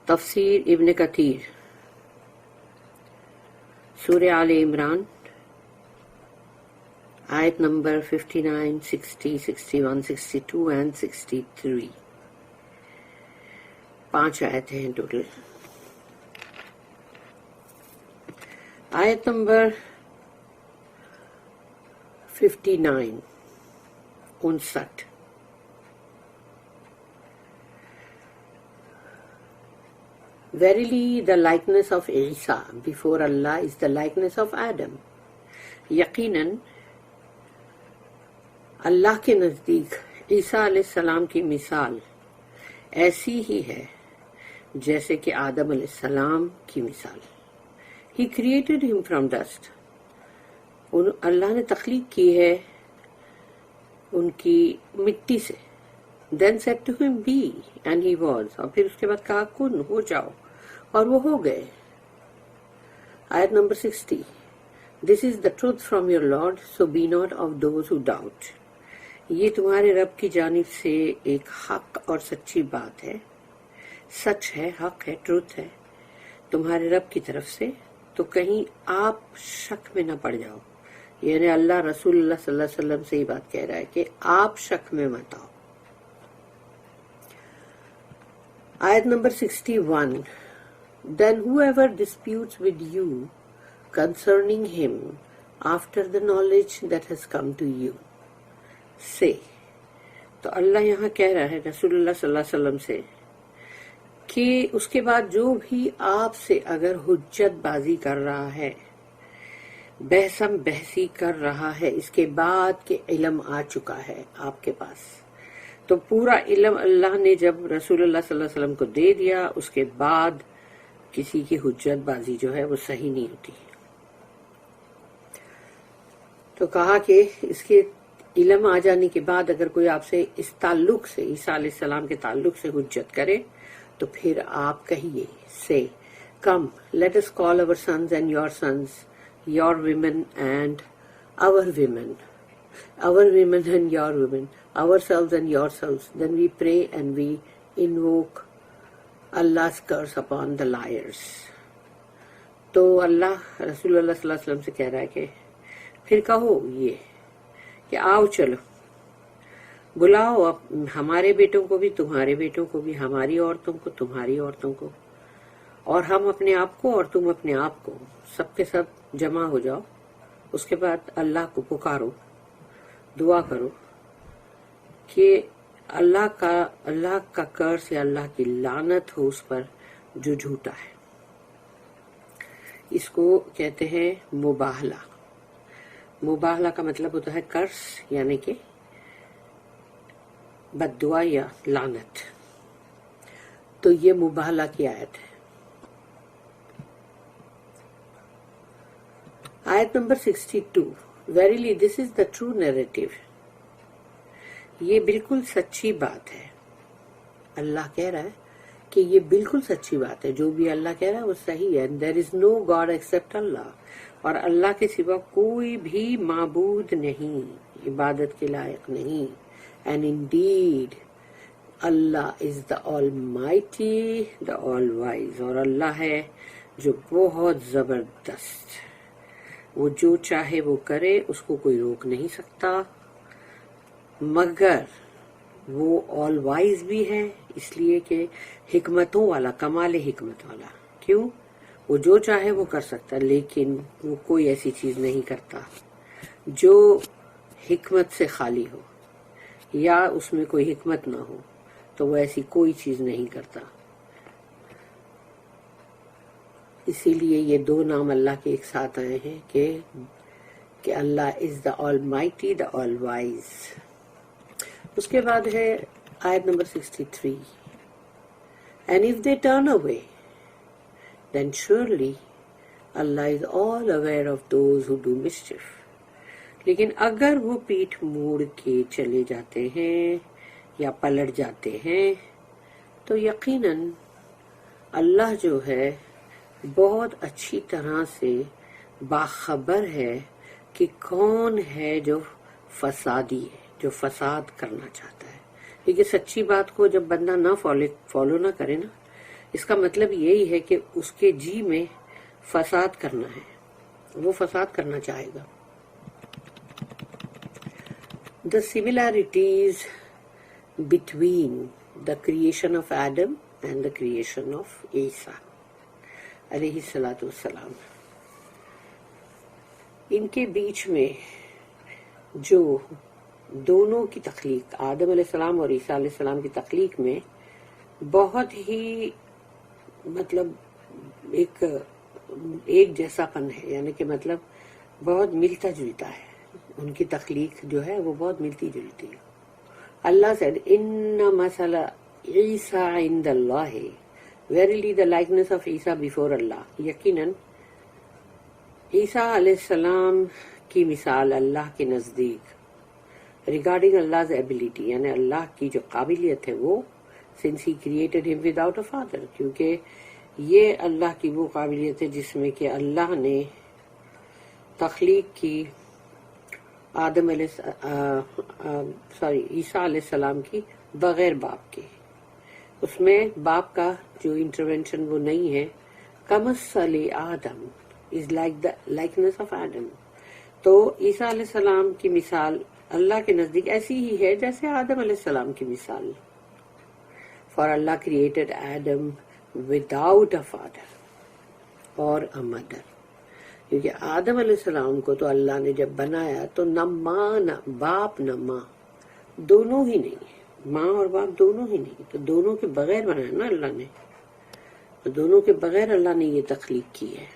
تفسیر ابن کثیر سورہ آل عمران آیت نمبر 59, 60, 61, 62 and 63. 5 آیتیں ہیں ٹوٹل. آیت number 59. Verily, the likeness of Isa before Allah is the likeness of Adam. یقیناً اللہ کے نزدیک عیسیٰ علیہ السلام کی مثال ایسی ہی ہے جیسے کہ آدم علیہ السلام کی مثال. He created him from dust. اللہ نے تخلیق کی ہے ان کی مٹی سے. Then said to him be and he was. اور پھر اس کے بعد کہا کن ہو جاؤ اور وہ ہو گئے. آیت number 60. This is the truth from your Lord, so be not of those who doubt. یہ تمہارے رب کی جانب سے ایک حق اور سچی بات ہے. سچ ہے، حق ہے، ٹروتھ ہے تمہارے رب کی طرف سے، تو کہیں آپ شک میں نہ پڑ جاؤ. یعنی اللہ رسول اللہ صلی اللہ علیہ وسلم سے یہ بات کہہ رہا ہے کہ آپ شک میں مت آؤ. آیت number 61. Then whoever disputes with you concerning him after the knowledge that has come to you, say. تو اللہ یہاں کہہ رہا ہے رسول اللہ صلی اللہ علیہ وسلم سے کہ اس کے بعد جو بھی آپ سے اگر حجت بازی کر رہا ہے، بحثم بحثی کر رہا ہے، اس کے بعد کہ علم آ چکا ہے آپ کے پاس، تو پورا علم اللہ نے جب رسول اللہ صلی اللہ علیہ وسلم کو دے دیا، اس کے بعد کسی کی حجت بازی جو ہے وہ صحیح نہیں ہوتی. تو کہا کہ اس کے علم آ جانے کے بعد اگر کوئی آپ سے اس تعلق سے، عیسیٰ علیہ السلام کے تعلق سے حجت کرے تو پھر آپ کہیے سے come let us call our sons and your sons, your women and our women, our women and your women, ourselves and yourselves, then we pray and we invoke Allah's curse upon the liars. تو اللہ رسول اللہ صلی اللہ علیہ وسلم سے کہہ رہا ہے کہ پھر کہو یہ کہ آؤ چلو بلاؤ ہمارے بیٹوں کو بھی، تمہارے بیٹوں کو بھی، ہماری عورتوں کو، تمہاری عورتوں کو، اور ہم اپنے آپ کو اور تم اپنے آپ کو، سب کے سب جمع ہو جاؤ. اس کے بعد اللہ کو پکارو، دعا کرو کہ اللہ کا قرض یا اللہ کی لعنت ہو اس پر جو جھوٹا ہے. اس کو کہتے ہیں مباہلہ. مباہلہ کا مطلب ہوتا ہے قرض، یعنی کہ بد دعا یا لعنت. تو یہ مباہلہ کی آیت ہے. آیت number 62. Verily this is the true narrative. یہ بالکل سچی بات ہے. اللہ کہہ رہا ہے کہ یہ بالکل سچی بات ہے، جو بھی اللہ کہہ رہا ہے وہ صحیح ہے. There is no God except Allah. اور اللہ کے سوا کوئی بھی معبود نہیں، عبادت کے لائق نہیں. And indeed Allah is the Almighty, the All-Wise. اور اللہ ہے جو بہت زبردست. وہ جو چاہے وہ کرے، اس کو کوئی روک نہیں سکتا، مگر وہ آل وائز بھی ہے، اس لیے کہ حکمتوں والا، کمال حکمت والا. کیوں؟ وہ جو چاہے وہ کر سکتا، لیکن وہ کوئی ایسی چیز نہیں کرتا جو حکمت سے خالی ہو، یا اس میں کوئی حکمت نہ ہو، تو وہ ایسی کوئی چیز نہیں کرتا. اسی لیے یہ دو نام اللہ کے ایک ساتھ آئے ہیں کہ اللہ از دا آل مائٹی، دا آل وائز. اس کے بعد ہے آیت number 63. And if they turn away, then surely Allah is all aware of those who do mischief. لیکن اگر وہ پیٹھ موڑ کے چلے جاتے ہیں یا پلٹ جاتے ہیں تو یقیناً اللہ جو ہے بہت اچھی طرح سے باخبر ہے کہ کون ہے جو فسادی ہے، جو فساد کرنا چاہتا ہے. کیونکہ سچی بات کو جب بندہ نہ فالو نہ کرے نا، اس کا مطلب یہی ہے کہ اس کے جی میں فساد کرنا ہے، وہ فساد کرنا چاہے گا. The similarities between the creation of Adam and the creation of Isa علیہ الصلاۃ والسلام، ان کے بیچ میں جو دونوں کی تخلیق، آدم علیہ السلام اور عیسیٰ علیہ السلام کی تخلیق میں بہت ہی مطلب ایک جیسا پن ہے، یعنی کہ مطلب بہت ملتا جلتا ہے. ان کی تخلیق جو ہے وہ بہت ملتی جلتی ہے. اللہ said ان مثل عیسیٰ عند اللہ verily the likeness of Isa before اللہ، یقیناً عیسیٰ علیہ السلام کی مثال اللہ کے نزدیک regarding Allah's ability، یعنی اللہ کی جو قابلیت ہے وہ since he created him without a father، کیونکہ یہ اللہ کی وہ قابلیت ہے جس میں کہ اللہ نے تخلیق کی آدم عیسیٰ علیہ السلام کی بغیر باپ کے. اس میں باپ کا جو انٹرونشن وہ نہیں ہے. کمثل آدم is like the likeness of آدم، تو عیسیٰ علیہ السلام کی مثال اللہ کے نزدیک ایسی ہی ہے جیسے آدم علیہ السلام کی مثال. For Allah created Adam without a father اور اے مدر، کیونکہ آدم علیہ السلام کو تو اللہ نے جب بنایا تو نہ ماں نہ باپ نہ ماں، دونوں ہی نہیں، ماں اور باپ دونوں ہی نہیں، تو دونوں کے بغیر بنایا نا اللہ نے، تو دونوں کے بغیر اللہ نے یہ تخلیق کی ہے.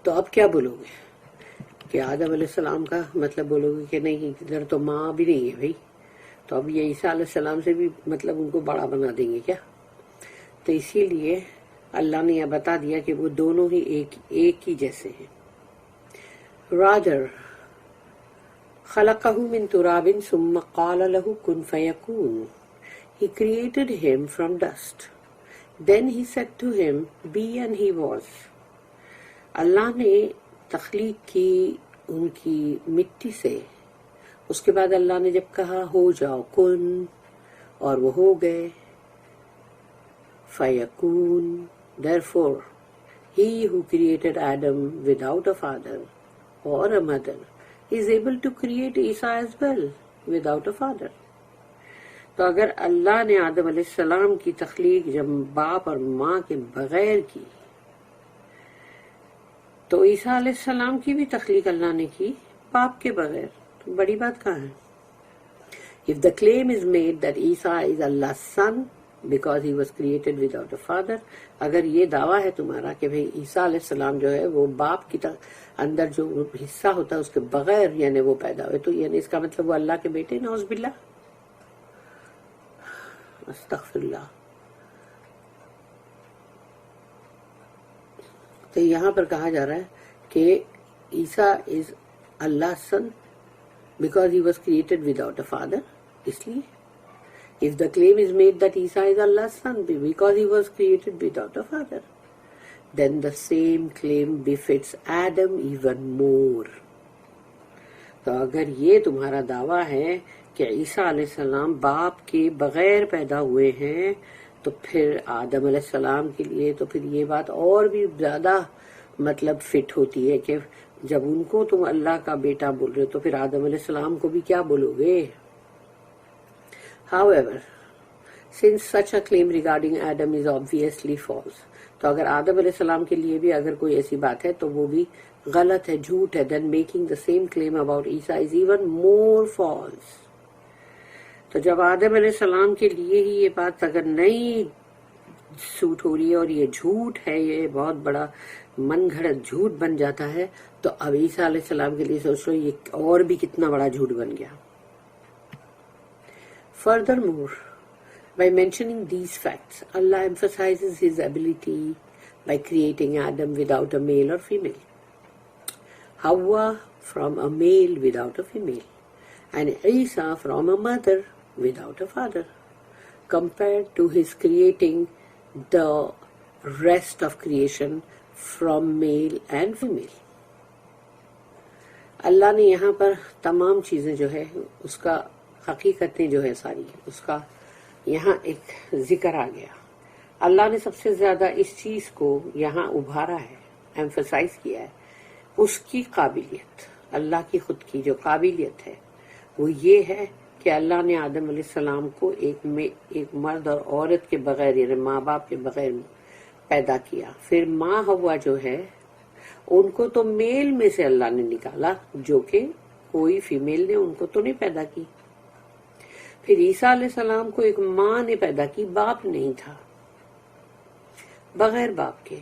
تو اب کیا بولو گے کہ آدم علیہ السلام کا مطلب بولو گے کہ نہیں ادھر تو ماں بھی نہیں ہے بھائی، تو اب یہ عیسیٰ علیہ السلام سے بھی مطلب ان کو بڑا بنا دیں گے کیا؟ تو اسی لیے اللہ نے یہ بتا دیا کہ وہ دونوں ہی ایک ہی جیسے ہیں. رادر خلقہ من تراب ثم قال له کن فیکون، he created him from dust, then he said to him be and he was. اللہ نے تخلیق کی ان کی مٹی سے، اس کے بعد اللہ نے جب کہا ہو جاؤ کن، اور وہ ہو گئے. فیکون، therefore he who created Adam without a father or a mother is able to create Isa as well without a father. تو اگر اللہ نے آدم علیہ السلام کی تخلیق جب باپ اور ماں کے بغیر کی، تو عیسیٰ علیہ السلام کی بھی تخلیق اللہ نے کی باپ کے بغیر. تو بڑی بات کہاں ہے؟ If the claim is made that Isa is Allah's son because he was created without a father، اگر یہ دعویٰ ہے تمہارا کہ بھئی عیسیٰ علیہ السلام جو ہے وہ باپ کی اندر جو حصہ ہوتا ہے اس کے بغیر یعنی وہ پیدا ہوئے، تو یعنی اس کا مطلب وہ اللہ کے بیٹے، نعوذ باللہ، استغفر اللہ. تو یہاں پر کہا جا رہا ہے کہ عیسیٰ از Allah's son because he was created without a father. اس لیے if the claim is made that Isa is Allah's son because he was created without a father, then the same claim befits Adam even more. تو اگر یہ تمہارا دعویٰ ہے کہ عیسیٰ علیہ السلام باپ کے بغیر پیدا ہوئے ہیں، تو پھر آدم علیہ السلام کے لیے تو پھر یہ بات اور بھی زیادہ مطلب فٹ ہوتی ہے کہ جب ان کو تم اللہ کا بیٹا بول رہے ہو تو پھر آدم علیہ السلام کو بھی کیا بولو گے؟ However, since such a claim regarding Adam is obviously false، تو اگر آدم علیہ السلام کے لیے بھی اگر کوئی ایسی بات ہے تو وہ بھی غلط ہے، جھوٹ ہے، then making the same claim about Isa is even more false. تو جب آدم علیہ السلام کے لیے ہی یہ بات اگر نہیں سوٹ ہو رہی ہے اور یہ جھوٹ ہے، یہ بہت بڑا من گھڑت جھوٹ بن جاتا ہے، تو اب عیسیٰ علیہ السلام کے لیے سوچ لو یہ اور بھی کتنا بڑا جھوٹ بن گیا. Furthermore, by mentioning these facts, Allah emphasizes His ability by creating Adam without a male or female, Hawa from a male without a female, and Isa from a mother without a father, compared to His creating the rest of creation from male and female. اللہ نے یہاں پر تمام چیزیں جو ہے اس کا حقیقتیں جو ہے ساری اس کا یہاں ایک ذکر آ گیا. اللہ نے سب سے زیادہ اس چیز کو یہاں ابھارا ہے، ایمفسائز کیا ہے، اس کی قابلیت، اللہ کی خود کی جو قابلیت ہے وہ یہ ہے کہ اللہ نے آدم علیہ السلام کو ایک مرد اور عورت کے بغیر، یعنی ماں باپ کے بغیر پیدا کیا. پھر ماں ہوا جو ہے ان کو تو میل میں سے اللہ نے نکالا، جو کہ کوئی فیمیل نے ان کو تو نہیں پیدا کی. پھر عیسیٰ علیہ السلام کو ایک ماں نے پیدا کی، باپ نہیں تھا، بغیر باپ کے.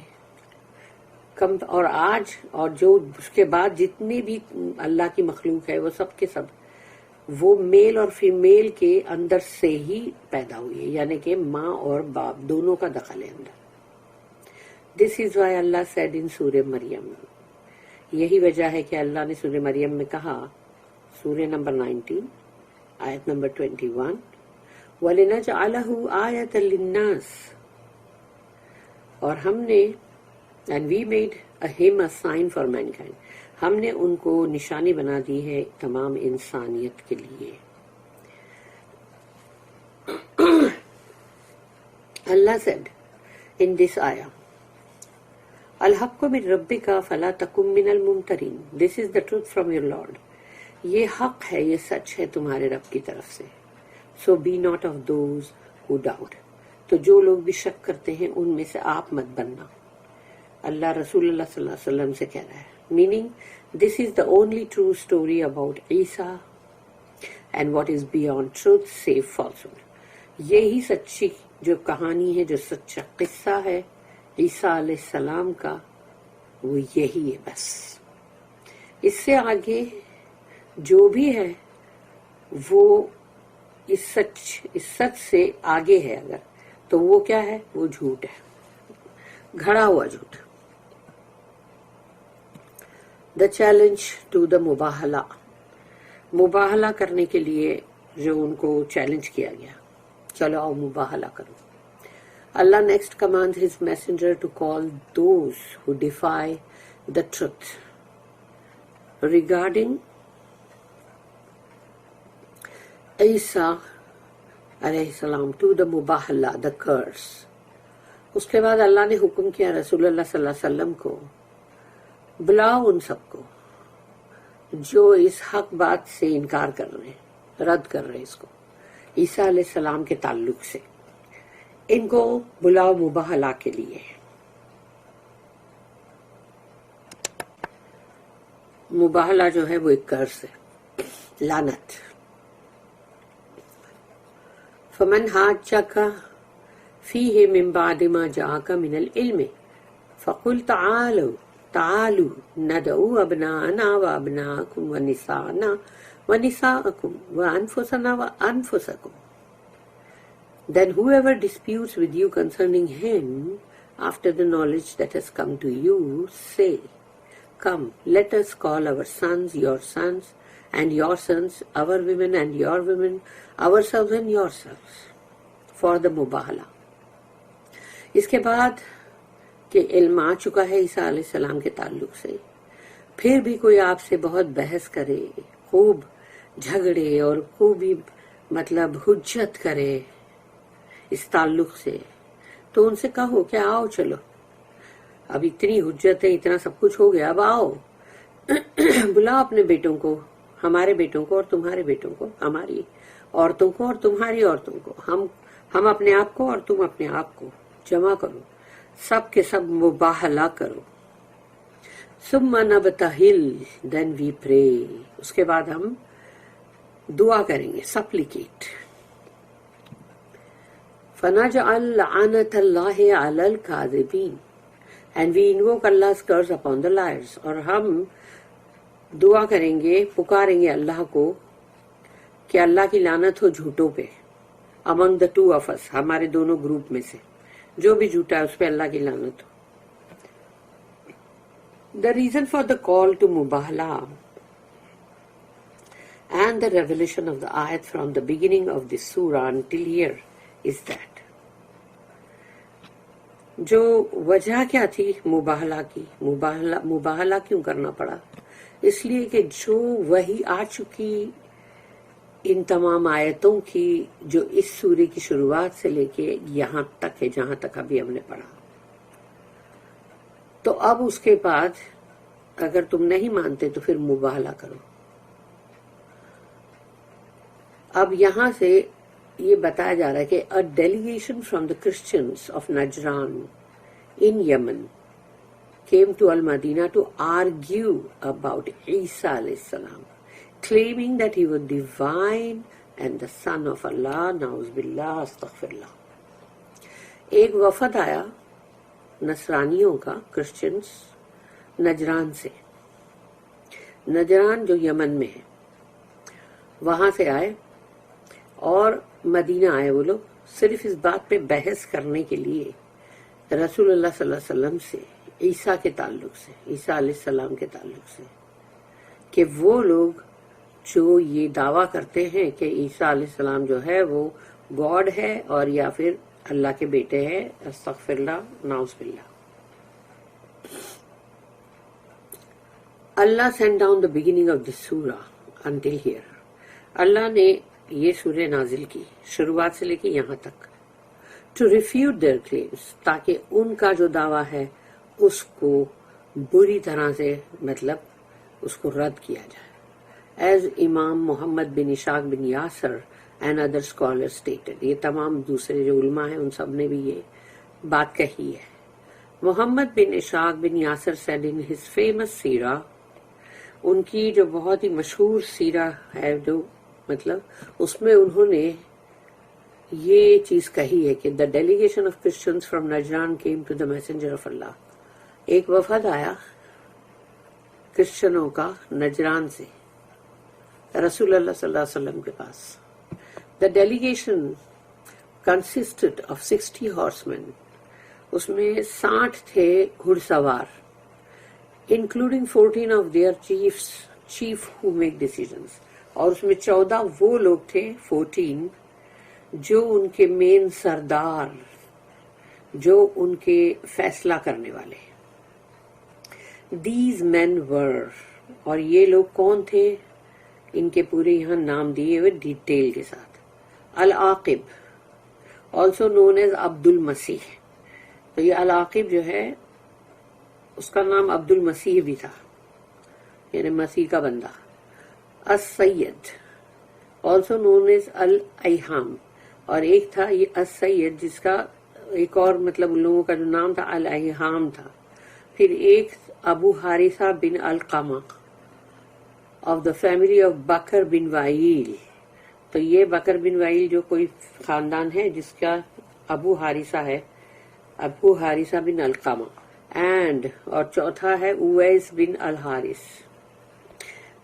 اور آج اور جو اس کے بعد جتنے بھی اللہ کی مخلوق ہے وہ سب کے سب وہ میل اور فیمیل کے اندر سے ہی پیدا ہوئی ہے، یعنی کہ ماں اور باپ دونوں کا دخل ہے اندر. دس is why Allah said in سورہ مریم، یہی وجہ ہے کہ اللہ نے سورہ مریم میں کہا، سورہ نمبر 19 آیت نمبر 21، وَلِنَجْعَلَهُ آیَةً لِلنَّاسِ، اور ہم نے and we made him a sign for mankind، ہم نے ان کو نشانی بنا دی ہے تمام انسانیت کے لیے. اللہ said in this ayah، الحق من ربک فلا تکن من الممترین، this is the truth from your Lord، یہ حق ہے، یہ سچ ہے تمہارے رب کی طرف سے. so be not of those who doubt، تو جو لوگ بھی شک کرتے ہیں ان میں سے آپ مت بننا. اللہ رسول اللہ صلی اللہ علیہ وسلم سے کہہ رہا ہے، meaning this is the only true story about Isa and what is beyond truth save falsehood، یہی سچی جو کہانی ہے، جو سچا قصہ ہے عیسیٰ علیہ السلام کا، وہ یہی ہے بس. اس سے آگے جو بھی ہے وہ اس سچ سے آگے ہے اگر تو وہ کیا ہے، وہ جھوٹ ہے، گھڑا ہوا جھوٹ. دا چیلنج ٹو دا مباہلہ کرنے کے لیے جو ان کو چیلنج کیا گیا، چلو آؤ مباہلہ کرو. اللہ next command his messenger to call those who defy the truth regarding عیسیٰ علیہ السلام ٹو دا مباہلہ، دا کرس. اس کے بعد اللہ نے حکم کیا رسول اللہ صلی اللہ علیہ وسلم کو، بلاؤ ان سب کو جو اس حق بات سے انکار کر رہے ہیں، رد کر رہے ہیں اس کو عیسیٰ علیہ السلام کے تعلق سے، ان کو بلاؤ مباہلہ کے لیے. مباہلہ جو ہے وہ ایک کرس ہے، لعنت. فمن حاجك فيه من بعد ما جاءك من العلم فقل تعالوا ندعو أبناءنا وأبناءكم ونساءنا ونساءكم وأنفسنا وأنفسكم. Then whoever disputes with you concerning him after the knowledge that has come to you, say, come, let us call our sons your sons, and your sons our women, and your women ourselves and yourselves, for the mubahala. اس کے بعد کہ علم آ چکا ہے عیسیٰ علیہ السلام کے تعلق سے، پھر بھی کوئی آپ سے بہت بحث کرے، خوب جھگڑے اور خوب ہی مطلب حجت کرے اس تعلق سے، تو ان سے کہو کہ آؤ چلو، اب اتنی حجت ہے، اتنا سب کچھ ہو گیا، اب آؤ بلاؤ اپنے بیٹوں کو، ہمارے بیٹوں کو اور تمہارے بیٹوں کو، ہماری عورتوں کو اور تمہاری عورتوں کو، ہم اپنے آپ کو اور تم اپنے آپ کو جمع کرو، سب کے سب مباہلہ کرو. ثم نبتہل، then we pray، اس کے بعد ہم دعا کریں گے، سپلیکیٹ. فنجعل لعنت اللہ علی الکاذبین، and we invoke Allah's curse upon the liars، اور ہم دعا کریں گے، پکاریں گے اللہ کو کہ اللہ کی لعنت ہو جھوٹوں پہ. among the two of us، ہمارے دونوں گروپ میں سے جو بھی جھوٹا ہے اس پہ اللہ کی لعنت ہو. The reason for the call to mubahala and the revelation of the ayat from the beginning of this surah until here is that جو وجہ کیا تھی مباہلہ کی، مباہلہ کیوں کرنا پڑا؟ اس لیے کہ جو وحی آ چکی ان تمام آیتوں کی جو اس سورے کی شروعات سے لے کے یہاں تک ہے جہاں تک ابھی ہم نے پڑھا. تو اب اس کے بعد اگر تم نہیں مانتے تو پھر مباہلہ کرو. اب یہاں سے یہ بتایا جا رہا ہے کہ a delegation from the Christians of Najran in Yemen came to Al-Madinah to argue about Isa alayhi salam, claiming that he was divine and the son of Allah. Na'uz billah, astaghfirullah. ایک وفد آیا نصرانیوں کا، Christians, Najran سے. نجران جو یمن میں ہے وہاں سے آئے اور مدینہ آئے وہ لوگ صرف اس بات پہ بحث کرنے کے لیے رسول اللہ صلی اللہ علیہ وسلم سے، عیسیٰ کے تعلق سے، عیسیٰ علیہ السلام کے تعلق سے، کہ وہ لوگ جو یہ دعویٰ کرتے ہیں کہ عیسیٰ علیہ السلام جو ہے وہ گاڈ ہے اور یا پھر اللہ کے بیٹے ہیں، استغفر اللہ، نعوذ باللہ. اللہ sent down the beginning of this surah until here. اللہ نے یہ سورہ نازل کی شروعات سے لے کے یہاں تک to refute their claims، تاکہ ان کا جو دعویٰ ہے اس کو بری طرح سے مطلب اس کو رد کیا جائے. As امام محمد بن اسحاق بن Yasir and other scholars stated، یہ تمام دوسرے جو علماء ہیں ان سب نے بھی یہ بات کہی ہے. محمد بن اسحاق بن Yasir said in his famous سیرہ، ان کی جو بہت ہی مشہور سیرہ ہے جو مطلب اس میں انہوں نے یہ چیز کہی ہے کہ the delegation of Christians from Najran came to the messenger of Allah. ایک وفد آیا کرسچنوں کا نجران سے رسول اللہ صلی اللہ علیہ وسلم کے پاس. The delegation consisted of 60 horsemen. اس میں 60 تھے گھڑ سوار including 14 of their chief who make decisions. اور اس میں 14 وہ لوگ تھے 14 جو ان کے مین سردار، جو ان کے فیصلہ کرنے والے. These men were، اور یہ لوگ کون تھے، ان کے پورے یہاں نام دیے ہوئے ڈیٹیل کے ساتھ. العاقب also known as عبد المسیح. تو یہ العاقب جو ہے اس کا نام عبد المسیح بھی تھا، یعنی مسیح کا بندہ. السید also known as الایہام، اور ایک تھا یہ السید جس کا ایک اور مطلب ان لوگوں کا جو نام تھا الایہام تھا. پھر ایک Abu Haritha bin Alqama of the family of Bakr bin Wail. تو یہ بکر بن وائیل جو کوئی خاندان ہے جس کا ابو حارثہ ہے، ابو حارثہ بن القمہ. اینڈ اور چوتھا ہے اویس بن الحارث.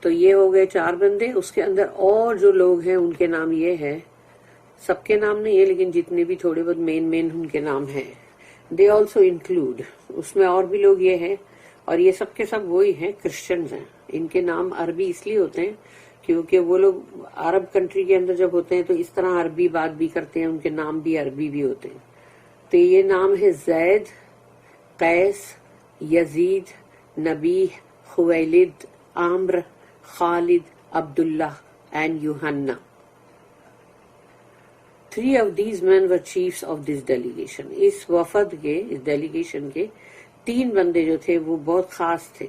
تو یہ ہو گئے 4 بندے. اس کے اندر اور جو لوگ ہیں ان کے نام یہ ہے، سب کے نام نہیں ہے لیکن جتنے بھی تھوڑے بہت مین ان کے نام ہیں. دے آلسو انکلوڈ، اس میں اور بھی لوگ یہ ہیں، اور یہ سب کے سب وہی ہیں، کرسچنز ہیں. ان کے نام عربی اس لیے ہوتے ہیں کیونکہ وہ لوگ عرب کنٹری کے اندر جب ہوتے ہیں تو اس طرح عربی بات بھی کرتے ہیں، ان کے نام بھی عربی بھی ہوتے ہیں. تو یہ نام ہے زید، قیس، یزید، نبیح، خویلد، عامر، خالد، عبداللہ and Yuhanna. 3 of these men were chiefs of this delegation. اس وفد کے، اس ڈیلیگیشن کے 3 بندے جو تھے وہ بہت خاص تھے،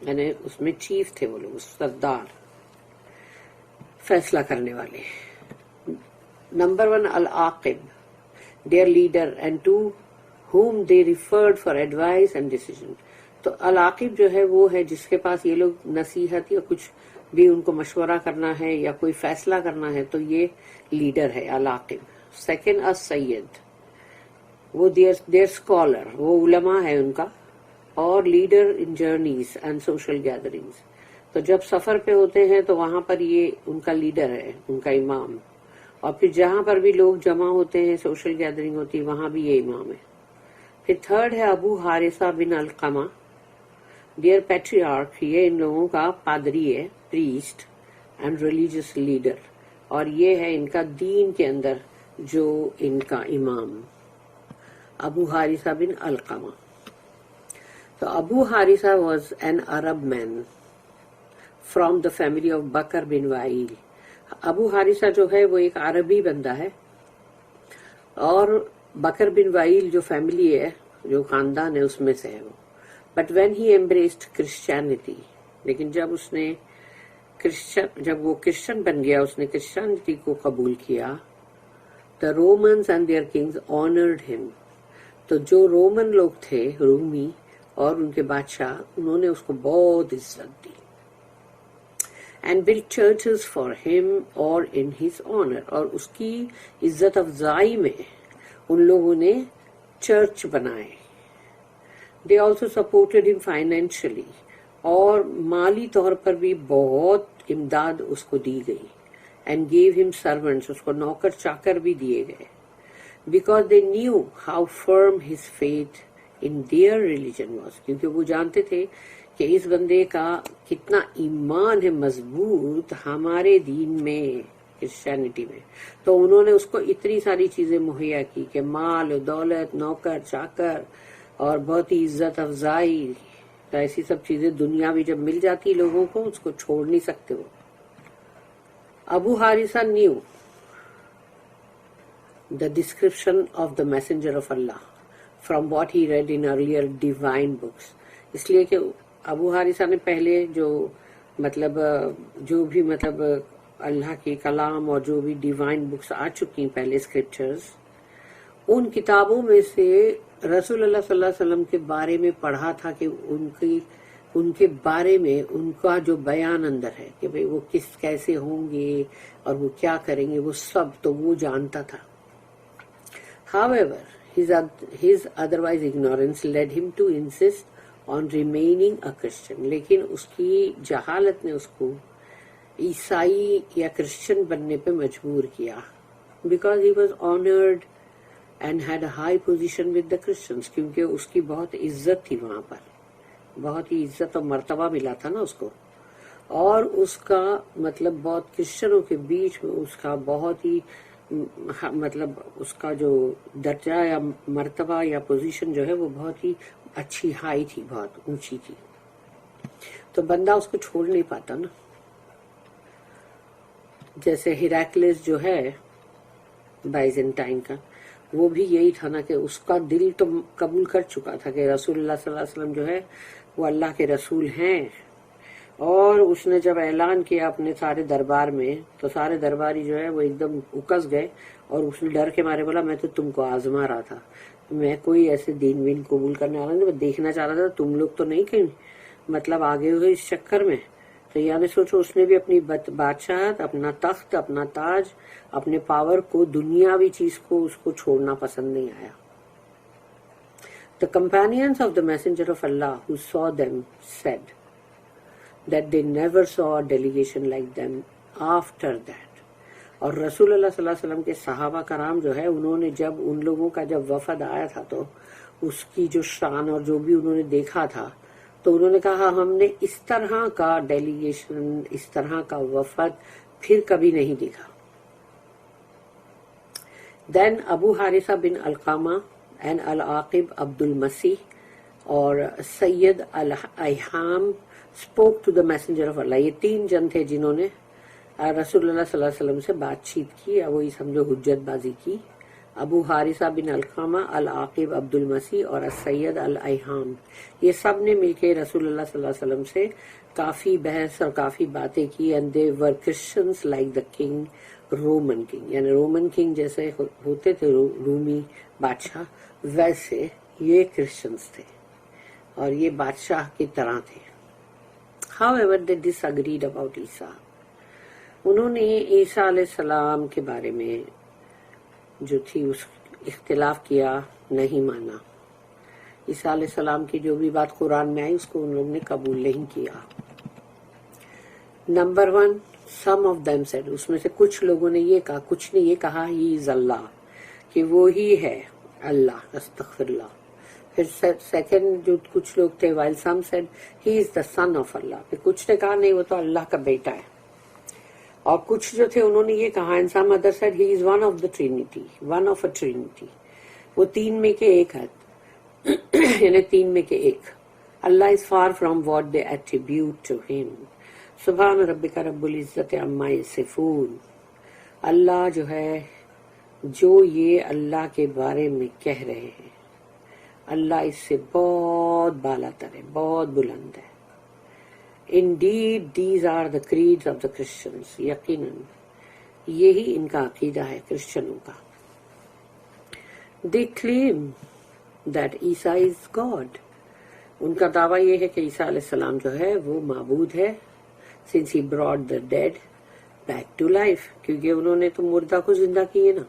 یعنی اس میں چیف تھے وہ لوگ، سردار، فیصلہ کرنے والے. Number 1 العاقب، their leader, and 2 whom they referred for advice and decision. تو العاقب جو ہے وہ ہے جس کے پاس یہ لوگ نصیحت یا کچھ بھی ان کو مشورہ کرنا ہے یا کوئی فیصلہ کرنا ہے تو یہ لیڈر ہے العاقب. سیکنڈ السید، وہ their اسکالر، وہ علماء ہے ان کا، اور leader in journeys and social gatherings. تو جب سفر پہ ہوتے ہیں تو وہاں پر یہ ان کا لیڈر ہے، ان کا امام. اور پھر جہاں پر بھی لوگ جمع ہوتے ہیں، سوشل گیدرنگ ہوتی ہے، وہاں بھی یہ امام ہے. پھر 3rd ہے ابو حارثہ بن القمہ، دیئر پیٹریارک، یہ ان لوگوں کا پادری ہے، پریسٹ اینڈ ریلیجیس لیڈر، اور یہ ہے ان کا دین کے اندر جو ان کا امام ابو حارثہ بن القمہ. تو ابو حارثہ was an Arab man from the family of بکر بن وائیل. ابو حارثہ جو ہے وہ ایک عربی بندہ ہے اور بکر بن وائل جو فیملی ہے، جو خاندان ہے، اس میں سے ہے وہ. بٹ وین ہی ایمبریسڈ کرسچینٹی، لیکن جب وہ کرسچن بن گیا، اس نے کرسچینٹی کو قبول کیا. The Romans and their kings honored him. تو جو رومن لوگ تھے، رومی اور ان کے بادشاہ، انہوں نے اس کو بہت عزت دی. And built churches for him or in his honor. اور اس کی عزت افزائی میں ان لوگوں نے چرچ بنائے. They also supported him financially. اور مالی طور پر بھی بہت امداد اس کو دی گئی. And gave him servants. اس کو نوکر چاکر بھی دیے گئے. Because they knew how firm his faith in their religion was. کیونکہ وہ جانتے تھے کہ اس بندے کا کتنا ایمان ہے مضبوط ہمارے دین میں، کرسچینٹی میں. تو انہوں نے اس کو اتنی ساری چیزیں مہیا کی کہ مال و دولت، نوکر چاکر اور بہت ہی عزت افزائی. تو ایسی سب چیزیں دنیاوی جب مل جاتی لوگوں کو، اس کو چھوڑ نہیں سکتے وہ. Abu Harisa knew the description of the messenger of Allah from what he read in earlier divine books. اس لیے کہ ابو حارثہ نے پہلے جو بھی اللہ کی کلام اور جو بھی ڈیوائن بکس آ چکی ہیں پہلے اسکرپچرز، ان کتابوں میں سے رسول اللہ صلی اللہ علیہ وسلم کے بارے میں پڑھا تھا کہ ان کے بارے میں ان کا جو بیان اندر ہے کہ بھئی وہ کیسے ہوں گے اور وہ کیا کریں گے، وہ سب تو وہ جانتا تھا. However, his otherwise ignorance led him to insist on remaining a Christian. لیکن اس کی جہالت نے اس کو عیسائی یا کرسچن بننے پہ مجبور کیا. Because he was honored and had a high position with the Christians. کیونکہ اس کی بہت عزت تھی وہاں پر، بہت ہی عزت اور مرتبہ ملا تھا نا اس کو. اور اس کا بہت کرسچنوں کے بیچ میں اس کا بہت ہی اس کا جو درجہ یا مرتبہ یا پوزیشن جو ہے وہ بہت ہی اچھی، ہائی تھی، بہت اونچی تھی. تو بندہ اس کو چھوڑ نہیں پاتا نا. جیسے ہیراکلس جو ہے بائزنٹائن کا، وہ بھی یہی تھا نا کہ اس کا دل تو قبول کر چکا تھا کہ رسول اللہ صلی اللہ علیہ وسلم جو ہے وہ اللہ کے رسول ہیں. اور اس نے جب اعلان کیا اپنے سارے دربار میں، تو سارے درباری جو ہے وہ ایک دم اکس گئے اور اس نے ڈر کے مارے بولا میں تو تم کو آزما رہا تھا، میں کوئی ایسے دین وین قبول کرنے والا نہیں، میں دیکھنا چاہ رہا تھا تم لوگ تو نہیں کہیں آگے ہوئے اس چکر میں. تو یعنی سوچو اس نے بھی اپنی بادشاہت، اپنا تخت، اپنا تاج، اپنے پاور کو، دنیاوی چیز کو اس کو چھوڑنا پسند نہیں آیا. The companions of the messenger of Allah who saw them said that they never saw a delegation like them after that. اور رسول اللہ صلی اللہ علیہ وسلم کے صحابہ کرام جو ہے، انہوں نے جب ان لوگوں کا جب وفد آیا تھا تو اس کی جو شان اور جو بھی انہوں نے دیکھا تھا، تو انہوں نے کہا ہم نے اس طرح کا ڈیلیگیشن، اس طرح کا وفد پھر کبھی نہیں دیکھا. Then Abu Harisa bin Alqama and Al-Aqib Abdul Masih اور سید al-Ayham spoke to the messenger of Allah. یہ تین جن تھے جنہوں نے رسول اللہ صلی اللہ علیہ وسلم سے بات چیت کی، وہی سمجھو حجت بازی کی. ابو حارثہ بن القامہ، العاقب عبد المسیح اور سید al-Ayham، یہ سب نے مل کے رسول اللہ صلی اللہ علیہ وسلم سے کافی بحث اور کافی باتیں کی. and they were Christians like the king, Roman king, یعنی رومن کنگ جیسے ہوتے تھے رومی بادشاہ، ویسے یہ کرسچنز تھے اور یہ بادشاہ کی طرح تھے. However, they disagreed about عیسیٰ. انہوں نے عیسیٰ علیہ السلام کے بارے میں جو تھی اس اختلاف کیا، نہیں مانا. عیسیٰ علیہ السلام کی جو بھی بات قرآن میں آئی اس کو ان لوگوں نے قبول نہیں کیا. Number 1، some of them said، اس میں سے کچھ لوگوں نے یہ کہا، کچھ نے یہ کہا he is اللہ، کہ وہ ہی ہے اللہ، استغفر اللہ. پھر سیکنڈ جو کچھ لوگ تھے while some said he is the son of Allah، پھر کچھ نے کہا نہیں وہ تو اللہ کا بیٹا ہے. اور کچھ جو تھے انہوں نے یہ کہا and some other said he is one of the Trinity، one of a Trinity، وہ تین میں کے ایک ہے، یعنی تین میں کے ایک. Allah is far from what they attribute to him. سبحان ربک رب العزت عما یصفون. اللہ جو ہے، جو یہ اللہ کے بارے میں کہہ رہے ہیں، اللہ اس سے بہت بالا تر ہے، بہت بلند ہے. Indeed, these are the creeds of the Christians. یقیناً یہی ان کا عقیدہ ہے کرسچنوں کا. They claim that Isa is God. ان کا دعویٰ یہ ہے کہ عیسیٰ علیہ السلام جو ہے وہ معبود ہے. Since he brought the dead back to life. کیونکہ انہوں نے تو مردہ کو زندہ کیے نا.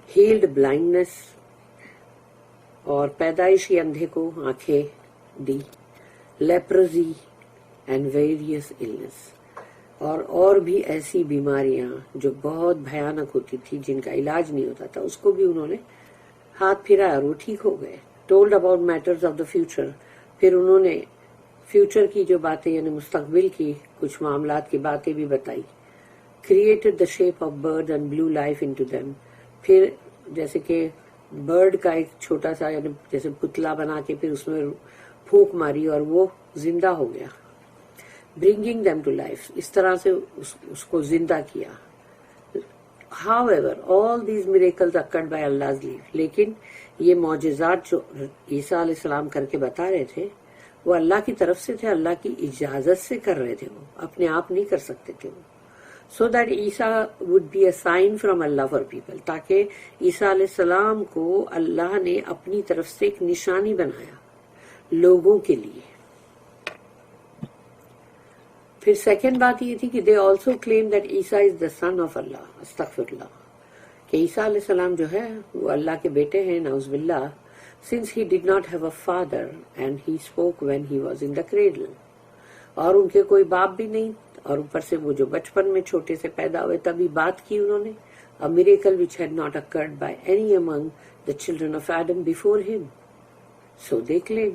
Healed blindness, اور پیدائشی اندھے کو آنکھیں دی. Leprosy and various illness, اور بھی ایسی بیماریاں جو بہت بھیانک ہوتی تھی، جن کا علاج نہیں ہوتا تھا، اس کو بھی انہوں نے ہاتھ پھیرایا اور وہ ٹھیک ہو گئے. Told about matters of the future. پھر انہوں نے فیوچر کی جو باتیں، یعنی مستقبل کی کچھ معاملات کی باتیں بھی بتائی. Created the shape of bird and blew life into them. پھر جیسے کہ برڈ کا ایک چھوٹا سا، یعنی جیسے پتلا بنا کے پھر اس میں پھونک ماری اور وہ زندہ ہو گیا. Bringing them to life. اس طرح سے اس کو زندہ کیا. However, all these miracles occurred by Allah's leave. لیکن یہ معجزات جو عیسیٰ علیہ السلام کر کے بتا رہے تھے، وہ اللہ کی طرف سے تھے، اللہ کی اجازت سے کر رہے تھے. وہ اپنے آپ نہیں کر سکتے تھے. وہ so that Isa would be a sign from Allah for people. تاکہ عیسیٰ علیہ السلام کو اللہ نے اپنی طرف سے ایک نشانی بنایا لوگوں کے لیے. پھر سیکنڈ بات یہ تھی کہ they also claim that Isa is the son of Allah. استغفراللہ. کہ عیسیٰ علیہ السلام جو ہے وہ اللہ کے بیٹے ہیں، نعوذ باللہ. Since he did not have a father and he spoke when he was in the cradle. اور ان کے کوئی باپ بھی نہیں، اور اوپر سے وہ جو بچپن میں چھوٹے سے پیدا ہوئے تبھی بات کی انہوں نے. A miracle which had not occurred by any among the children of Adam before him. So they claim.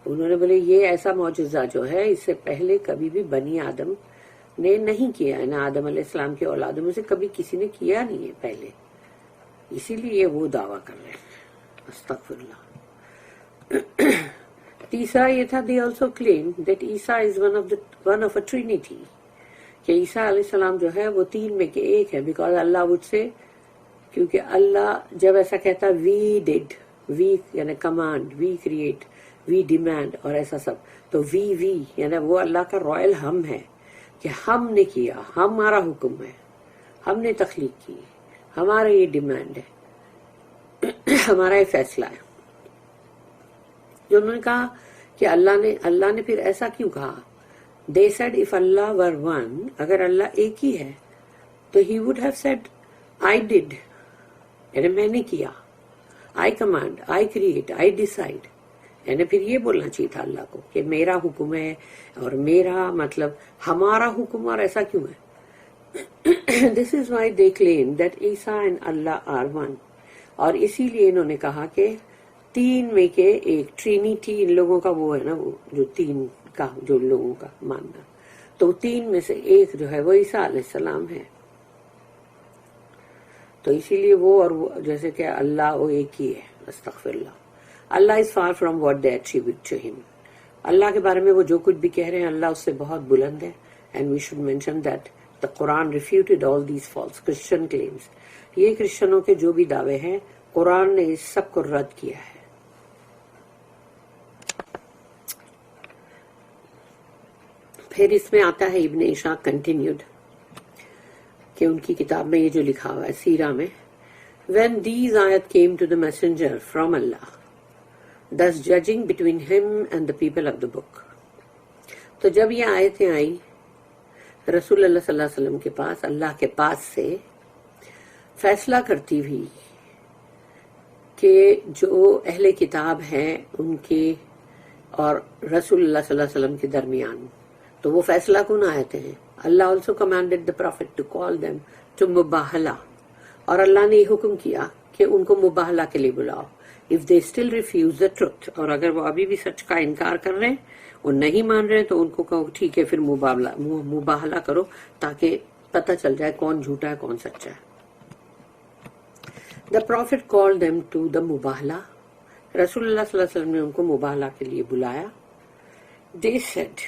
انہوں نے بولے یہ ایسا معجزہ جو ہے اس سے پہلے کبھی بھی بنی آدم نے نہیں کیا ہے، نہ آدم علیہ السلام کے اولادوں میں سے کبھی کسی نے کیا نہیں ہے پہلے. اسی لیے وہ دعویٰ کر رہے ہیں. استغفراللہ. تیسرا یہ تھا they also claim that Isa is one of a trinity. کہ عیسیٰ علیہ السلام جو ہے وہ تین میں کے ایک ہے. because اللہ would say، کیونکہ اللہ جب ایسا کہتا we did، we یعنی command، we create، we demand اور ایسا سب، تو we یعنی وہ اللہ کا رائل ہم ہے کہ ہم نے کیا، ہمارا حکم ہے، ہم نے تخلیق کی، ہمارا یہ ڈیمانڈ ہے، ہمارا یہ فیصلہ ہے. جو انہوں نے کہا کہ اللہ نے پھر ایسا کیوں کہا. They said if Allah were one، اگر اللہ ایک ہی ہے تو he would have said I did، یعنی میں نے کیا، I command، I create، I decide. یعنی پھر یہ بولنا چاہیے تھا اللہ کو کہ میرا حکم ہے اور میرا مطلب ہمارا حکم، اور ایسا کیوں ہے. This is why they claim that Isa and Allah are one. اور اسی لیے انہوں نے کہا کہ تین میں کے ایک، ٹرینیٹی ان لوگوں کا وہ ہے نا، وہ جو تین کا جو لوگوں کا ماننا، تو تین میں سے ایک جو ہے وہ عیسیٰ علیہ السلام ہے. تو اسی لیے وہ اور وہ جیسے کہ اللہ وہ ایک ہی ہے. استغفراللہ. اللہ is far from what they attribute to him. اللہ کے بارے میں وہ جو کچھ بھی کہہ رہے ہیں اللہ اس سے بہت بلند ہے. And we should mention that the قرآن refuted all these false Christian claims. یہ کرسچنوں کے جو بھی دعوے ہیں قرآن نے اس سب کو رد کیا ہے. پھر اس میں آتا ہے ابن اشاق کنٹینیوڈ کہ ان کی کتاب میں یہ جو لکھا ہوا ہے سیرہ میں، when these ayat came to the messenger from Allah, thus judging between him and the people of the book. تو جب یہ آیتیں آئی رسول اللہ صلی اللہ علیہ وسلم کے پاس، اللہ کے پاس سے فیصلہ کرتی ہوئی کہ جو اہل کتاب ہیں ان کے اور رسول اللہ صلی اللہ علیہ وسلم کے درمیان، تو وہ فیصلہ کن آیتیں ہیں. اللہ also commanded the prophet to call them to مباہلہ، اور اللہ نے یہ حکم کیا کہ ان کو مباہلہ کے لیے بلاؤ. if they still refuse the truth، اور اگر وہ ابھی بھی سچ کا انکار کر رہے ہیں، وہ نہیں مان رہے ہیں، تو ان کو کہو ٹھیک ہے پھر مباہلہ کرو تاکہ پتہ چل جائے کون جھوٹا ہے کون سچا ہے. the prophet called them to the مباہلہ. رسول اللہ صلی اللہ علیہ وسلم نے ان کو مباہلہ کے لیے بلایا. they said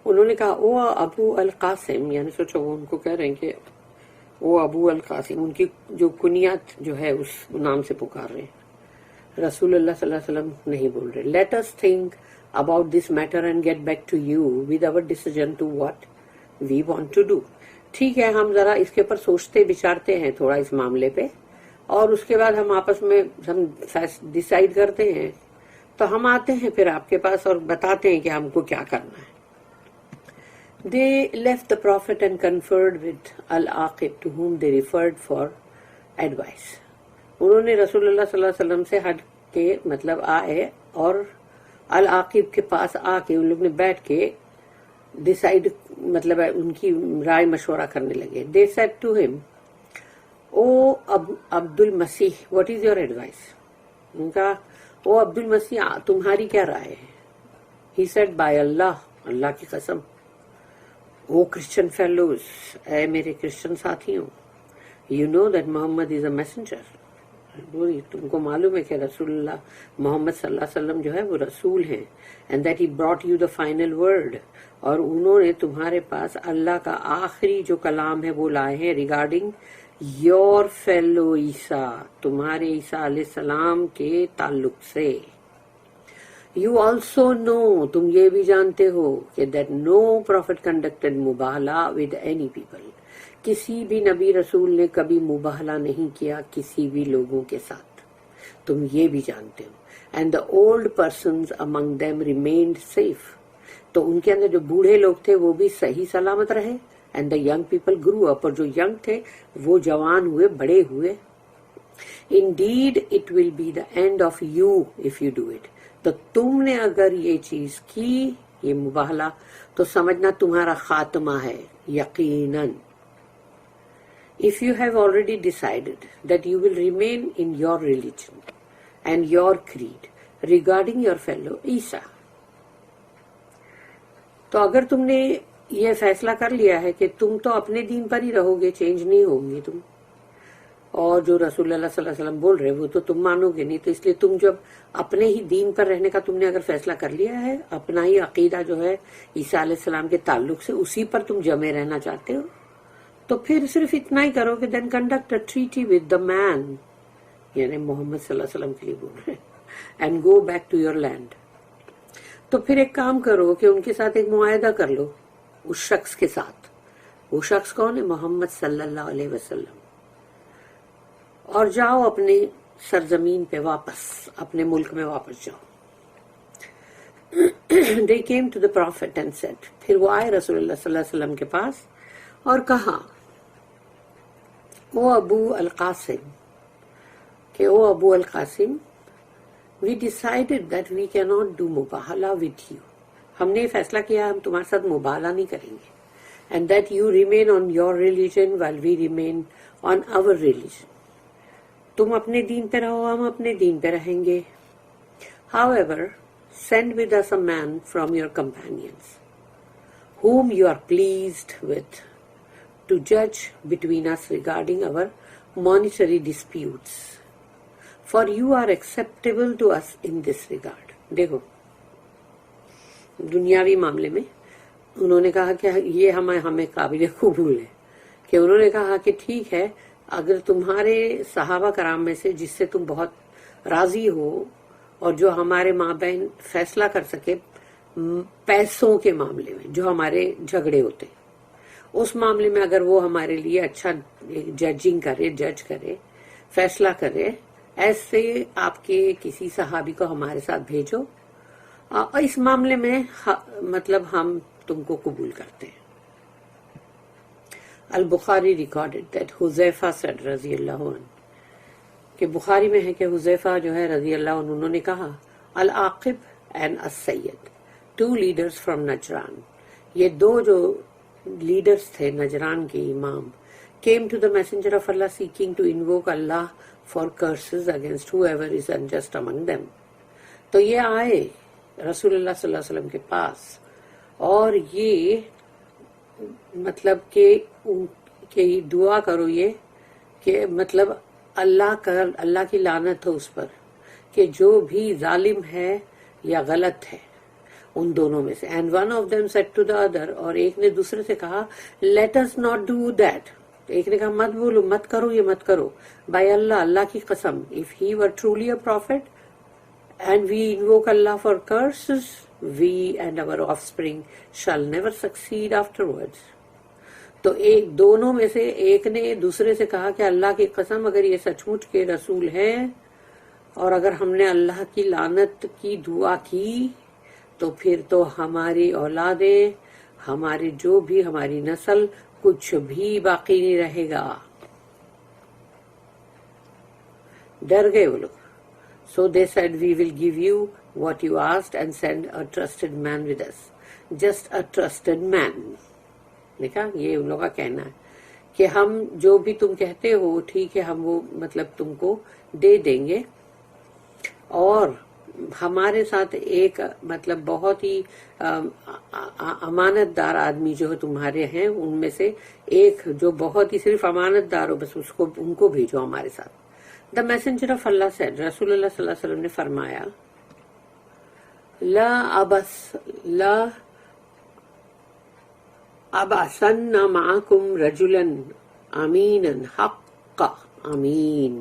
انہوں نے کہا او ابو القاسم، یعنی سوچو وہ ان کو کہہ رہے ہیں کہ او ابو القاسم، ان کی جو کنیات جو ہے اس نام سے پکار رہے ہیں. رسول اللہ صلی اللہ علیہ وسلم نہیں بول رہے late us think about this matter and get back to you with our decision to what we want to do. ٹھیک ہے، ہم ذرا اس کے اوپر سوچتے بچارتے ہیں تھوڑا اس معاملے پہ، اور اس کے بعد ہم آپس میں ہم ڈیسائیڈ کرتے ہیں، تو ہم آتے ہیں پھر آپ کے پاس اور بتاتے ہیں کہ ہم کو کیا کرنا ہے. They left the Prophet and conferred with Al-Aqib, to whom they referred for advice. انہوں نے رسول اللہ صلی اللہ علیہ وسلم سے ہٹ کے مطلب آئے اور العاقب کے پاس آ کے ان لوگ نے بیٹھ کے ڈیسائیڈ مطلب ان کی رائے مشورہ کرنے لگے. They said to him, او عبد المسیح what is your advice؟ ان کا او عبد المسیح تمہاری کیا رائے ہے؟ He said by Allah، اللہ کی قسم. او کرسچن فیلوز، اے میرے کرسچن ساتھیوں، you know that Muhammad is a messenger. تم کو معلوم ہے کہ رسول اللہ محمد صلی اللہ علیہ وسلم جو ہے وہ رسول ہیں. And that he brought you the final word, اور انہوں نے تمہارے پاس اللہ کا آخری جو کلام ہے وہ لائے ہیں ریگارڈنگ یور فیلو عیسیٰ، تمہارے عیسیٰ علیہ السلام کے تعلق سے. You also know، تم یہ بھی جانتے ہو کہ that no prophet conducted مباہلہ with any people، کسی بھی نبی رسول نے کبھی مباہلہ نہیں کیا کسی بھی لوگوں کے ساتھ، تم یہ بھی جانتے ہو. And the old persons among them remained safe، تو ان کے اندر جو بوڑھے لوگ تھے وہ بھی صحیح سلامت رہے. And the young people grew up، اور جو ینگ تھے وہ جوان ہوئے، بڑے ہوئے. Indeed it will be the end of you if you do it، تو تم نے اگر یہ چیز کی، یہ مباہلہ، تو سمجھنا تمہارا خاتمہ ہے یقیناً. If you have already decided that you will remain in your religion and your creed regarding your fellow Isa، تو اگر تم نے یہ فیصلہ کر لیا ہے کہ تم تو اپنے دین پر ہی رہو گے، چینج نہیں ہوگی تم، اور جو رسول اللہ صلی اللہ علیہ وسلم بول رہے وہ تو تم مانو گے نہیں، تو اس لیے تم جب اپنے ہی دین پر رہنے کا تم نے اگر فیصلہ کر لیا ہے، اپنا ہی عقیدہ جو ہے عیسیٰ علیہ السلام کے تعلق سے اسی پر تم جمے رہنا چاہتے ہو، تو پھر صرف اتنا ہی کرو کہ then conduct a treaty with the man, یعنی محمد صلی اللہ علیہ وسلم کے لیے بول رہے ہیں، and go back to your land. تو پھر ایک کام کرو کہ ان کے ساتھ ایک معاہدہ کر لو اس شخص کے ساتھ. وہ شخص کون ہے؟ محمد صلی اللہ علیہ وسلم. اور جاؤ اپنے سرزمین پہ واپس، اپنے ملک میں واپس جاؤ. They came to the prophet and said، پھر وہ آئے رسول اللہ صلی اللہ علیہ وسلم کے پاس اور کہا، او ابو القاسم، کہ او ابو القاسم، we decided that we cannot do مباہلہ with you، ہم نے فیصلہ کیا ہم تمہارے ساتھ مباہلہ نہیں کریں گے. And that you remain on your religion while we remain on our religion، تم اپنے دین پہ رہو، ہم اپنے دین پہ رہیں گے. However, send with us a man from your companions, whom you are pleased with, to judge between us regarding our monetary disputes, for you are acceptable to us in this regard. دیکھو دنیاوی معاملے میں انہوں نے کہا کہ یہ ہمیں قابل قبول ہے، کہ انہوں نے کہا کہ ٹھیک ہے، اگر تمہارے صحابہ کرام میں سے جس سے تم بہت راضی ہو اور جو ہمارے مابین فیصلہ کر سکے پیسوں کے معاملے میں جو ہمارے جھگڑے ہوتے، اس معاملے میں اگر وہ ہمارے لیے اچھا جج کرے، فیصلہ کرے، ایسے آپ کے کسی صحابی کو ہمارے ساتھ بھیجو، اس معاملے میں مطلب ہم تم کو قبول کرتے ہیں. البخاری ریکارڈڈ دیٹ حذیفہ said رضی اللہ عنہ، کہ بخاری میں ہے کہ حذیفہ جو ہے رضی اللہ عنہ انہوں نے کہا، العاقب اینڈ السید، ٹو لیڈرز فرام نجران، یہ دو جو لیڈرز تھے نجران کے امام، came to the messenger of Allah seeking to invoke Allah for curses against whoever is unjust among them. تو یہ آئے رسول اللہ صلی اللہ علیہ وسلم کے پاس اور یہ مطلب کہ دعا کرو یہ کہ مطلب اللہ کی لعنت ہو اس پر کہ جو بھی ظالم ہے یا غلط ہے ان دونوں میں سے. And one of them said to the other, اور ایک نے دوسرے سے کہا, let us not do that. ایک نے کہا مت بولو, مت کرو, یہ مت کرو. بائی اللہ, اللہ کی قسم, if he were truly a prophet and we invoke Allah for curses, we and our offspring shall never succeed afterwards. تو ایک دونوں میں سے ایک نے دوسرے سے کہا کہ اللہ کی قسم, اگر یہ سچ مچ کے رسول ہے اور اگر ہم نے اللہ کی لعنت کی دعا کی تو پھر تو ہماری اولادیں, ہماری جو بھی ہماری نسل, کچھ بھی باقی نہیں رہے گا. ڈر گئے وہ لوگ. So they said, we will give you what you asked and send a trusted man with us. Just a trusted man. دیکھا, یہ ان لوگوں کا کہنا ہے کہ ہم جو بھی تم کہتے ہو ٹھیک ہے, ہم وہ مطلب تم کو دے دیں گے, اور ہمارے ساتھ ایک مطلب بہت ہی امانت دار آدمی جو تمہارے ہیں ان میں سے ایک جو بہت ہی صرف امانت دار ہو, بس اس کو ان کو بھیجو ہمارے ساتھ. The messenger of Allah said, رسول اللہ صلی اللہ علیہ وسلم نے فرمایا, لا ابعثن معکم رجلا امینا حق امین.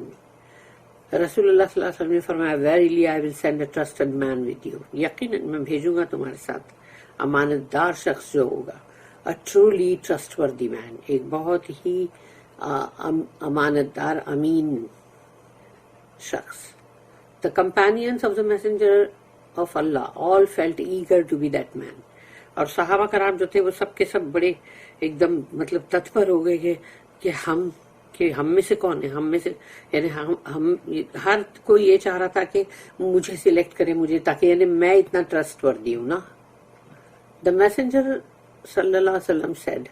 رسول اللہ صلی اللہ علیہ وسلم نے فرمایا, verily I will send a trusted man with you. یقیناً میں بھیجوں گا تمہارے ساتھ امانت دار شخص جو ہوگا, a truly trustworthy man, ایک بہت ہی امانت دار امین شخص. The companions of the messenger of Allah all felt eager to be that man. اور صحابہ کرام جو تھے وہ سب کے سب بڑے ایک دم مطلب تتپر ہو گئے کہ ہم میں سے کون ہے, ہم میں سے, یعنی ہم ہر کوئی یہ چاہ رہا تھا کہ مجھے سلیکٹ کرے مجھے, تاکہ یعنی میں اتنا ٹرسٹ وردی ہوں نا. The messenger صلی اللہ علیہ وسلم said,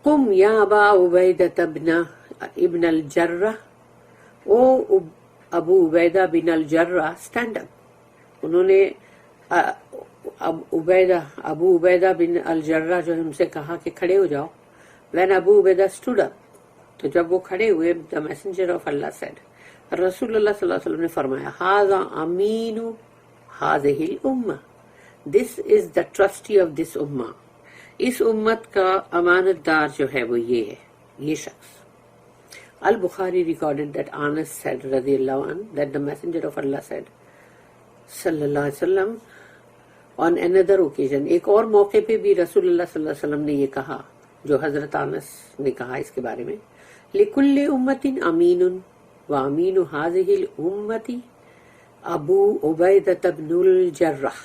قم یا ابا عبیدہ ابن الجرہ, او ابو عبیدہ بن الجرہ, اسٹینڈ اپ. انہوں نے ابو عبیدہ بن الجرہ جو ان سے کہا کہ کھڑے ہو جاؤ. When Abu Ubaidah stood up, تو جب وہ کھڑے ہوئے, the messenger of Allah said, رسول اللہ صلی اللہ علیہ وسلم نے فرمایا, ھذا امین ھذہ الامہ, this is the trustee of this ummah, اس امت کا امانت دار جو ہے وہ یہ ہے, یہ شخص. Al-Bukhari recorded that Anas said, radiyallahu anhu, that the messenger of Allah said, sallallahu alaihi wasallam, on another occasion, ایک اور موقع پہ بھی رسول اللہ صلی اللہ علیہ وسلم نے یہ کہا, جو حضرت انس نے کہا اس کے بارے میں, لِكُلِّ أُمَّةٍ أَمِينٌ وَأَمِينُ هَذِهِ الْأُمَّةِ أَبُو عُبَيْدَةَ بْنُ الْجَرَّحِ.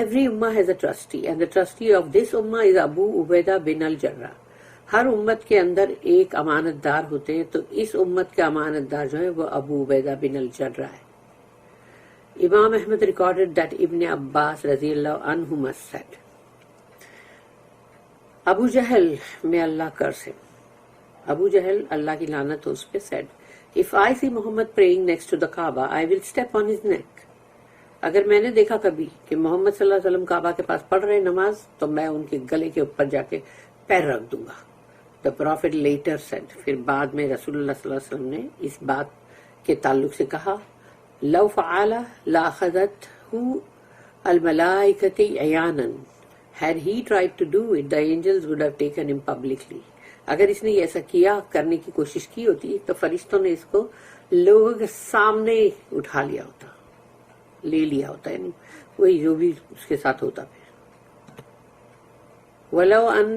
Every ummah has a trustee, and the trustee of this ummah is Abu Ubaidah bin al-Jarrah. ہر امت کے اندر ایک امانت دار ہوتے ہیں, تو اس امت کے امانت دار جو ہے وہ ابو عبیدہ بن الجرہ ہے. امام احمد ریکارڈڈ دیٹ ابن عباس رضی اللہ عنہما said, ابو جہل میں اللہ کرس him, ابو جہل اللہ کی لعنت ہو اس پہ, said, if I see Muhammad praying next to the Kaaba, I will step on his neck. اگر میں نے دیکھا کبھی کہ محمد صلی اللہ علیہ وسلم کعبہ کے پاس پڑھ رہے نماز, تو میں ان کے گلے کے اوپر جا کے پیر رکھ دوں گا. The prophet later said, پھر بعد میں رسول اللہ صلی اللہ علیہ وسلم نے اس بات کے تعلق سے کہا, لو فعل لأخذته الملائکۃ عیانا, had he tried to do it, the angels would have taken him publicly. اگر اس نے ایسا کیا, کرنے کی کوشش کی ہوتی, تو فرشتوں نے اس کو لوگوں کے سامنے اٹھا لیا ہوتا, لے لیا ہوتا, یعنی وہی جو بھی اس کے ساتھ ہوتا. وَلَوْ أَنْ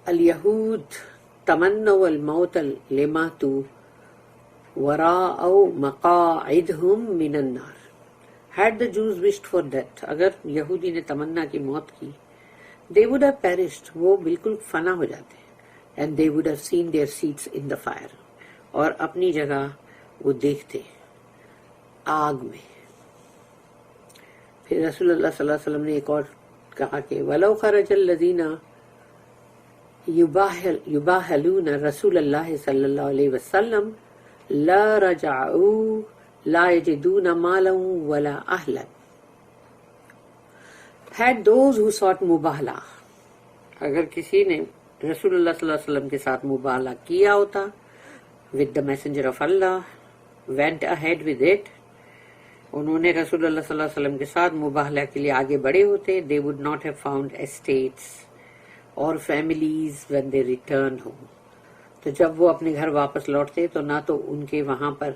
الْيَهُودَ تَمَنَّوْا الْمَوْتَ لِمَاتُوا وَرَأَوْا مَقَاعِدَهُمْ مِنَ النَّارِ. Had the Jews wished for death, اگر یہودی نے تمنا کی موت کی, they would have perished, وہ بالکل فنا ہو جاتے, and they would have seen their seats in the fire, اور اپنی جگہ وہ دیکھتے آگ میں. پھر رسول اللہ صلی اللہ علیہ وسلم نے ایک اور کہا کہ وَلَوْ خَرَجَ الَّذِينَ يُبَاهِلُونَ رسول اللہ صلی اللہ علیہ وسلم لَا رَجَعُوا لَا يَجِدُونَ مَالًا وَلَا أَهْلًا. Had those who sought مباہلہ, اگر کسی نے رسول اللہ صلی اللہ علیہ وسلم کے ساتھ مباہلہ کیا ہوتا, with the messenger of Allah, went ahead with it, انہوں نے رسول اللہ صلی اللہ علیہ وسلم کے ساتھ مباہلہ کے لیے آگے بڑھے ہوتے. They would not have found estates or families when they return home. تو جب وہ اپنے گھر واپس لوٹتے تو نہ تو ان کے وہاں پر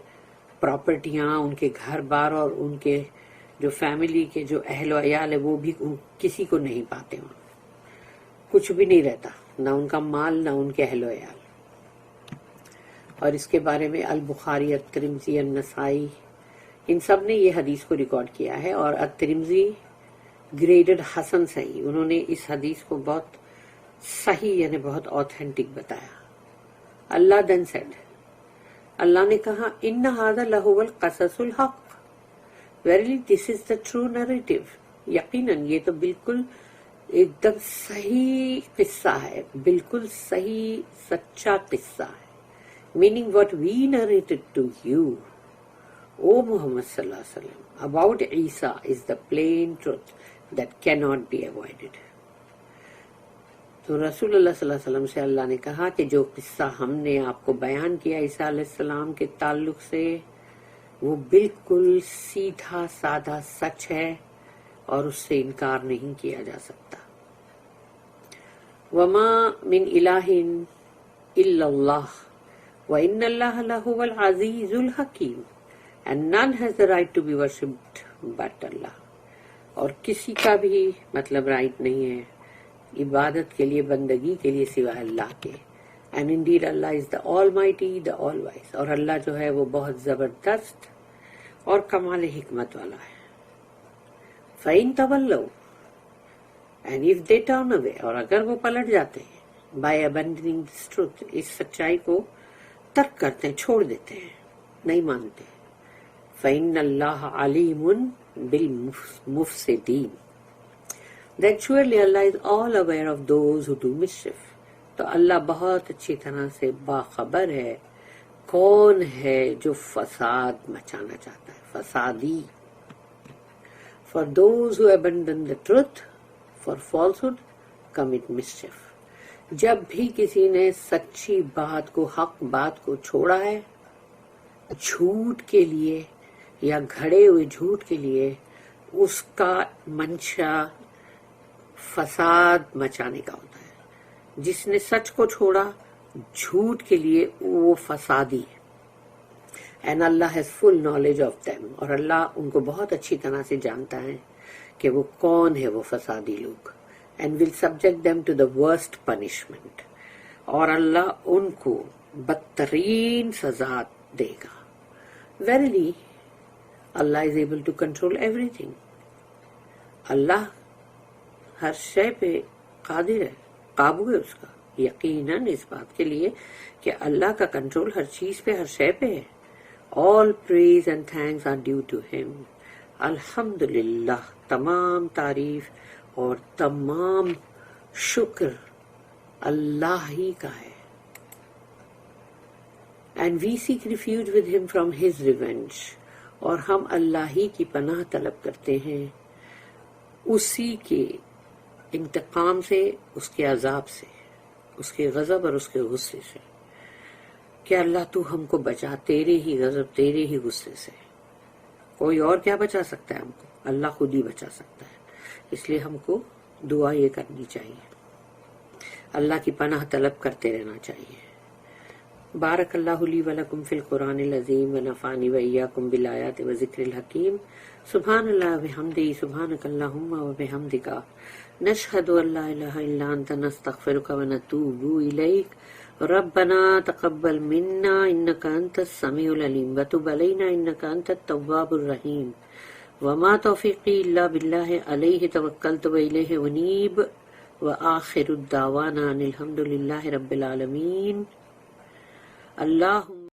پراپرٹیاں، ان کے گھر بار اور ان کے جو فیملی کے جو اہل و عیال ہے وہ بھی کسی کو نہیں پاتے. وہاں کچھ بھی نہیں رہتا، نہ ان کا مال نہ ان کے اہل و عیال. اور اس کے بارے میں البخاری، الترمذی، النسائی، ان سب نے یہ حدیث کو ریکارڈ کیا ہے. اور الترمذی گریڈڈ حسن صحیح، انہوں نے اس حدیث کو بہت صحیح یعنی بہت اوتھینٹک بتایا. اللہ دین سیڈ، اللہ نے کہا ان ھذا لہو القصص الحق، verily this is the true narrative. یقیناً یہ تو بالکل ایک دم صحیح قصہ ہے، بالکل صحیح سچا قصہ ہے. Meaning what we narrated to you O محمد صلی اللہ علیہ وسلم اباؤٹ عیسیٰ is the plain truth that can not be avoided. تو رسول اللہ صلی اللہ علیہ وسلم سے اللہ نے کہا کہ جو قصہ ہم نے آپ کو بیان کیا عیسیٰ علیہ السلام کے تعلق سے وہ بالکل سیدھا سادہ سچ ہے اور اس سے انکار نہیں کیا جا سکتا. وما من الہ الا اللہ وان اللہ لہو العزیز الحکیم and none has the right to be worshipped but Allah. اور کسی کا بھی مطلب رائٹ نہیں ہے عبادت کے لیے، بندگی کے لیے سوائے اللہ کے. And indeed Allah is the Almighty, the All-Wise. اور اللہ جو ہے وہ بہت زبردست اور کمال حکمت والا ہے. فَإِن تَوَلَّوْا and if they turn away، اور اگر وہ پلٹ جاتے ہیں by abandoning this truth، اس سچائی کو ترک کرتے ہیں، چھوڑ دیتے ہیں، نہیں مانتے. فَإِنَّ اللَّهَ عَلِيمٌ بِالْمُفْسِدِينَ، that surely Allah is all aware of those who do mischief. تو اللہ بہت اچھی طرح سے باخبر ہے کون ہے جو فساد مچانا چاہتا ہے، فسادی. For those who abandon the truth for falsehood commit mischief. جب بھی کسی نے سچی بات کو، حق بات کو چھوڑا ہے جھوٹ کے لیے یا گھڑے ہوئے جھوٹ کے لیے، اس کا منشا فساد مچانے کا ہوتا ہے. جس نے سچ کو چھوڑا جھوٹ کے لیے وہ فسادی ہے. And Allah has full knowledge of them، اور اللہ ان کو بہت اچھی طرح سے جانتا ہے کہ وہ کون ہے وہ فسادی لوگ. And will subject them to the worst punishment، اور اللہ ان کو بدترین سزا دے گا. Verily Allah is able to control everything. اللہ ہر شے پہ قادر ہے، قابو ہے اس کا. یقیناً اس بات کے لیے کہ اللہ کا کنٹرول ہر چیز پہ، ہر شے پہ ہے. All praise and thanks are due to him. الحمدللہ، تمام تعریف اور تمام شکر اللہ ہی کا ہے. And we seek refuge with him from his revenge، اور ہم اللہ ہی کی پناہ طلب کرتے ہیں اسی کے انتقام سے، اس کے عذاب سے، اس کے غضب اور اس کے غصے سے. کہ اللہ تو ہم کو بچا، تیرے ہی غضب، تیرے ہی غصے سے. کوئی اور کیا بچا سکتا ہے ہم کو؟ اللہ خود ہی بچا سکتا ہے. اس لیے ہم کو دعا یہ کرنی چاہیے، اللہ کی پناہ طلب کرتے رہنا چاہیے. بارک اللہ لی ولکم فی القرآن العظیم ونفعنی وإیاکم بالآیات وذکر الحکیم. سبحان اللہ وبحمدہ، سبحانک اللہم وبحمدک، نشہد ان لا الہ الا انت، نستغفرک ونتوب الیک. ربنا تقبل منا انک انت السمیع العلیم وتب علینا انک انت التواب الرحیم. وما توفیقی الا باللہ علیہ توکلت والیہ انیب. وآخر الدعوانا ان الحمد للہ رب العالمین. اللہم